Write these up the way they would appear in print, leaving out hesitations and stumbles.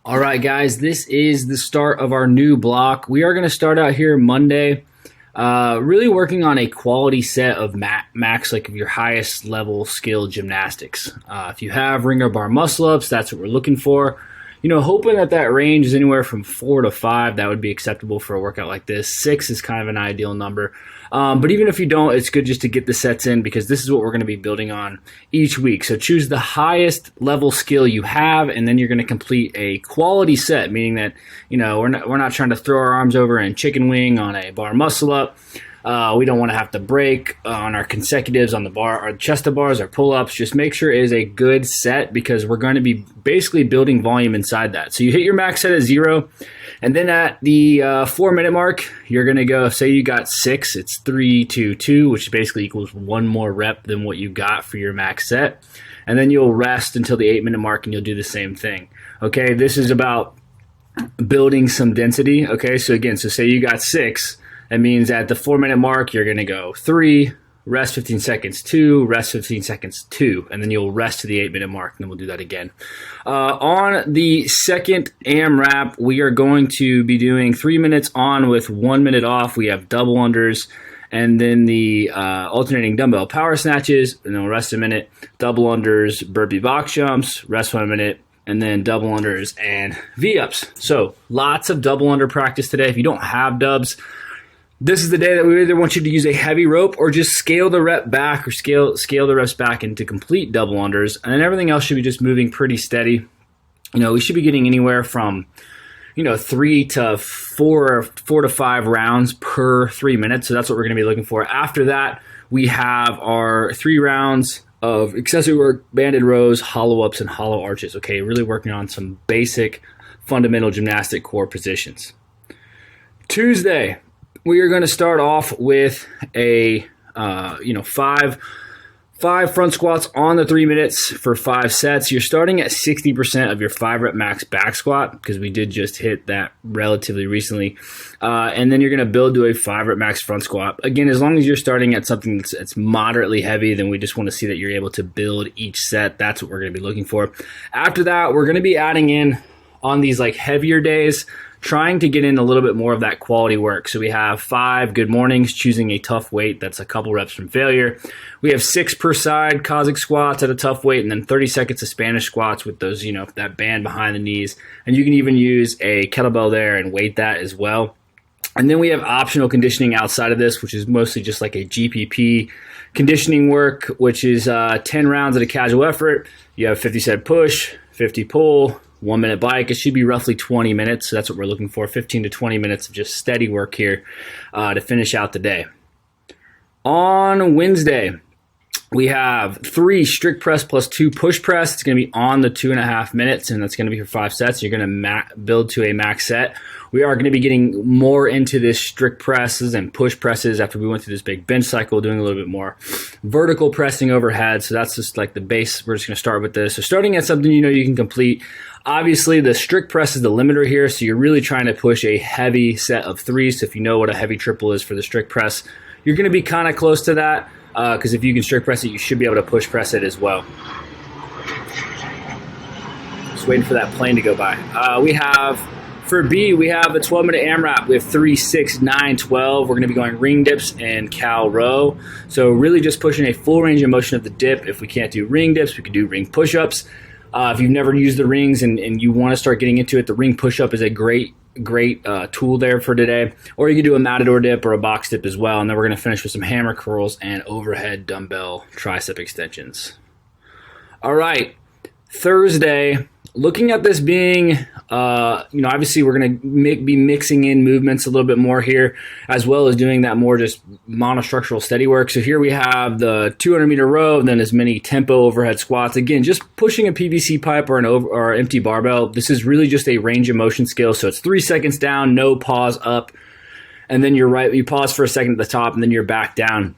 All right, guys, this is the start of our new block. We are going to start out here Monday, really working on a quality set of max, like of your highest level skill gymnastics. If you have ring or bar muscle ups, that's what we're looking for. You know, hoping that range is anywhere from 4 to 5. That would be acceptable for a workout like this. 6 is kind of an ideal number. But even if you don't, it's good just to get the sets in because this is what we're going to be building on each week. So choose the highest level skill you have, and then you're going to complete a quality set, meaning that, you know, we're not trying to throw our arms over and chicken wing on a bar muscle up. We don't want to have to break on our consecutives on the bar, our chest to bars, our pull-ups. Just make sure it is a good set because we're going to be basically building volume inside that. So you hit your max set at 0, and then at the 4-minute mark, you're going to go, say you got 6, it's 3, 2, 2, which basically equals 1 more rep than what you got for your max set. And then you'll rest until the 8-minute mark, and you'll do the same thing. Okay, this is about building some density. Okay, so again, so say you got 6. That means at the 4-minute mark, you're going to go 3, rest 15 seconds, 2, rest 15 seconds, 2, and then you'll rest to the 8-minute mark, and then we'll do that again. On the second AMRAP, we are going to be doing 3 minutes on with 1 minute off. We have double unders, and then the alternating dumbbell power snatches, and then we'll rest a minute, double unders, burpee box jumps, rest 1 minute, and then double unders and V-ups. So lots of double under practice today. If you don't have dubs, this is the day that we either want you to use a heavy rope or just scale the rep back or scale the reps back into complete double unders. And then everything else should be just moving pretty steady. You know, we should be getting anywhere from, 3 to 4 to 5 rounds per 3 minutes. So that's what we're going to be looking for. After that, we have our 3 rounds of accessory work, banded rows, hollow ups, and hollow arches. Okay, really working on some basic fundamental gymnastic core positions. Tuesday, we are going to start off with a, 5 front squats on the 3 minutes for 5 sets. You're starting at 60% of your 5-rep max back squat because we did just hit that relatively recently. And then you're going to build to a 5-rep max front squat. Again, as long as you're starting at something that's moderately heavy, then we just want to see that you're able to build each set. That's what we're going to be looking for. After that, we're going to be adding in on these like heavier days, trying to get in a little bit more of that quality work. So we have 5 good mornings, choosing a tough weight. That's a couple reps from failure. We have 6 per side Cossack squats at a tough weight, and then 30 seconds of Spanish squats with those, that band behind the knees. And you can even use a kettlebell there and weight that as well. And then we have optional conditioning outside of this, which is mostly just like a GPP conditioning work, which is 10 rounds at a casual effort. You have 50 set push, 50 pull, 1 minute bike. It should be roughly 20 minutes. So that's what we're looking for, 15 to 20 minutes of just steady work here to finish out the day. On Wednesday, we have 3 strict press plus 2 push press. It's going to be on the 2.5 minutes, and that's going to be for 5 sets. You're going to build to a max set. We are going to be getting more into this strict presses and push presses after we went through this big bench cycle, doing a little bit more vertical pressing overhead. So that's just like the base. We're just going to start with this. So starting at something you can complete. Obviously, the strict press is the limiter here, so you're really trying to push a heavy set of 3. So if you know what a heavy triple is for the strict press, you're going to be kind of close to that because if you can strict press it, you should be able to push press it as well. Just waiting for that plane to go by. For B, we have a 12-minute AMRAP. We have 3, 6, 9, 12. We're going to be going ring dips and cow row. So really just pushing a full range of motion of the dip. If we can't do ring dips, we can do ring push-ups. If you've never used the rings and you want to start getting into it, the ring push-up is a great tool there for today. Or you can do a matador dip or a box dip as well. And then we're going to finish with some hammer curls and overhead dumbbell tricep extensions. All right, Thursday. Looking at this being, obviously we're going to be mixing in movements a little bit more here, as well as doing that more just monostructural steady work. So here we have the 200-meter row, then as many tempo overhead squats. Again, just pushing a PVC pipe or empty barbell. This is really just a range of motion skill. So it's 3 seconds down, no pause up, and then you pause for a second at the top, and then you're back down.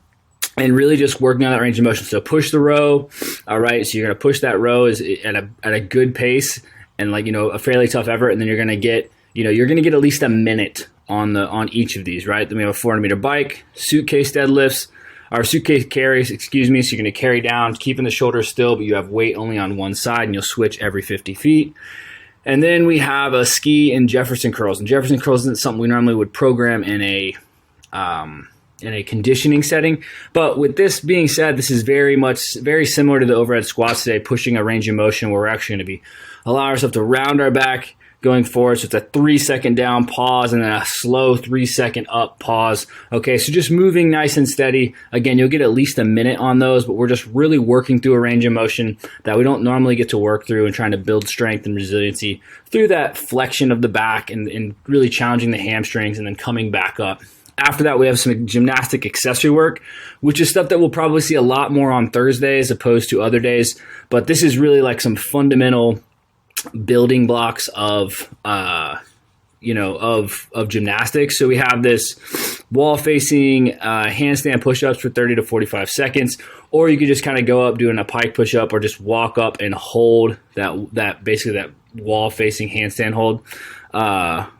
And really just working on that range of motion. So push the row, all right? So you're going to push that row at a good pace and a fairly tough effort, and then you're going to get at least a minute on each of these, right? Then we have a 400-meter bike, suitcase deadlifts, or suitcase carries, So you're going to carry down, keeping the shoulders still, but you have weight only on one side, and you'll switch every 50 feet. And then we have a ski and Jefferson curls. And Jefferson curls isn't something we normally would program in a conditioning setting. But with this being said, this is very similar to the overhead squats today, pushing a range of motion where we're actually going to be allowing ourselves to round our back going forward. So it's a 3-second down pause and then a slow 3-second up pause. Okay, so just moving nice and steady. Again, you'll get at least a minute on those, but we're just really working through a range of motion that we don't normally get to work through and trying to build strength and resiliency through that flexion of the back and really challenging the hamstrings and then coming back up. After that, we have some gymnastic accessory work, which is stuff that we'll probably see a lot more on Thursday as opposed to other days. But this is really like some fundamental building blocks of gymnastics. So we have this wall facing handstand push-ups for 30 to 45 seconds, or you could just kind of go up doing a pike push-up or just walk up and hold that basically that wall facing handstand hold,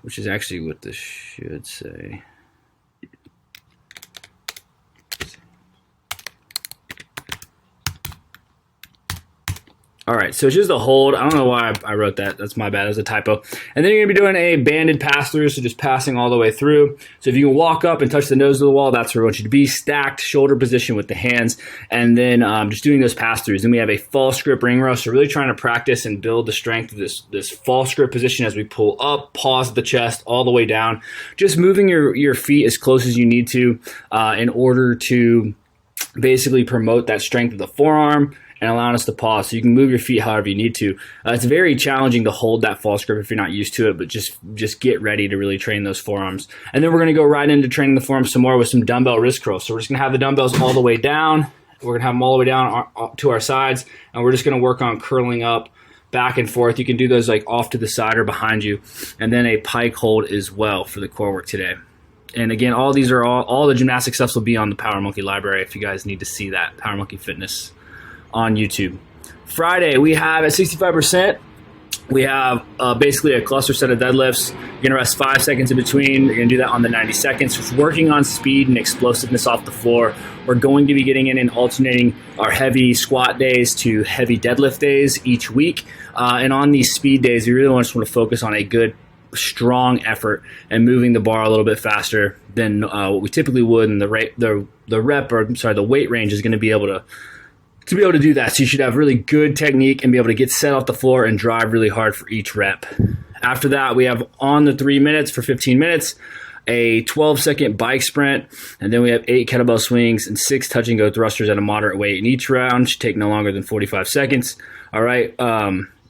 which is actually what this should say. All right, so it's just a hold. I don't know why I wrote that. That's my bad. It was a typo. And then you're going to be doing a banded pass-through, so just passing all the way through. So if you can walk up and touch the nose of the wall, that's where we want you to be. Stacked shoulder position with the hands, and then just doing those pass-throughs. Then we have a false grip ring row, so really trying to practice and build the strength of this false grip position as we pull up, pause at the chest, all the way down. Just moving your feet as close as you need to in order to basically promote that strength of the forearm and allowing us to pause. So you can move your feet however you need to. It's very challenging to hold that false grip if you're not used to it, but just get ready to really train those forearms. And then we're going to go right into training the forearms some more with some dumbbell wrist curls. So we're just going to have the dumbbells all the way down. We're going to have them all the way down to our sides, and we're just going to work on curling up back and forth. You can do those like off to the side or behind you, and then a pike hold as well for the core work today. And again, all these are all the gymnastic stuff will be on the Power Monkey library if you guys need to see that, Power Monkey Fitness on YouTube. Friday, we have at 65%, we have basically a cluster set of deadlifts. You're going to rest 5 seconds in between. You're going to do that on the 90 seconds. Just working on speed and explosiveness off the floor. We're going to be getting in and alternating our heavy squat days to heavy deadlift days each week. And on these speed days, we really just want to focus on a good strong effort and moving the bar a little bit faster than what we typically would, and the weight range is going to be able to do that. So you should have really good technique and be able to get set off the floor and drive really hard for each rep. After that, we have on the 3 minutes for 15 minutes, a 12-second bike sprint, and then we have 8 kettlebell swings and 6 touch and go thrusters at a moderate weight. And each round should take no longer than 45 seconds. All right.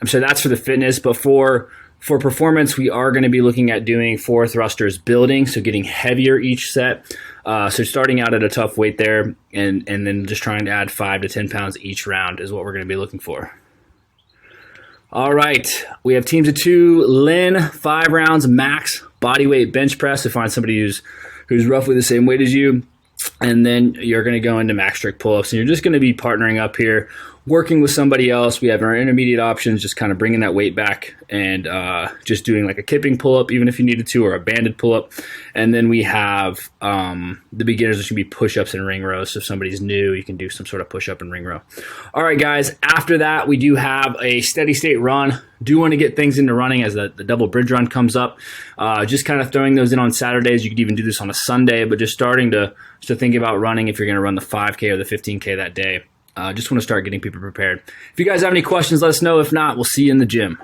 So that's for the fitness, but for performance, we are going to be looking at doing 4 thrusters building, so getting heavier each set. So starting out at a tough weight there, and then just trying to add 5 to 10 pounds each round is what we're going to be looking for. All right, we have teams of 2, Lynn, 5 rounds max body weight bench press to find somebody who's roughly the same weight as you. And then you're going to go into max strict pull-ups, and you're just going to be partnering up here, working with somebody else. We have our intermediate options, just kind of bringing that weight back and just doing like a kipping pull-up, even if you needed to, or a banded pull-up. And then we have the beginners, which can be push-ups and ring rows. So if somebody's new, you can do some sort of push-up and ring row. All right, guys, after that, we do have a steady state run. Do want to get things into running as the double bridge run comes up. Just kind of throwing those in on Saturdays. You could even do this on a Sunday, but just starting to think about running if you're going to run the 5K or the 15K that day. Just want to start getting people prepared. If you guys have any questions, let us know. If not, we'll see you in the gym.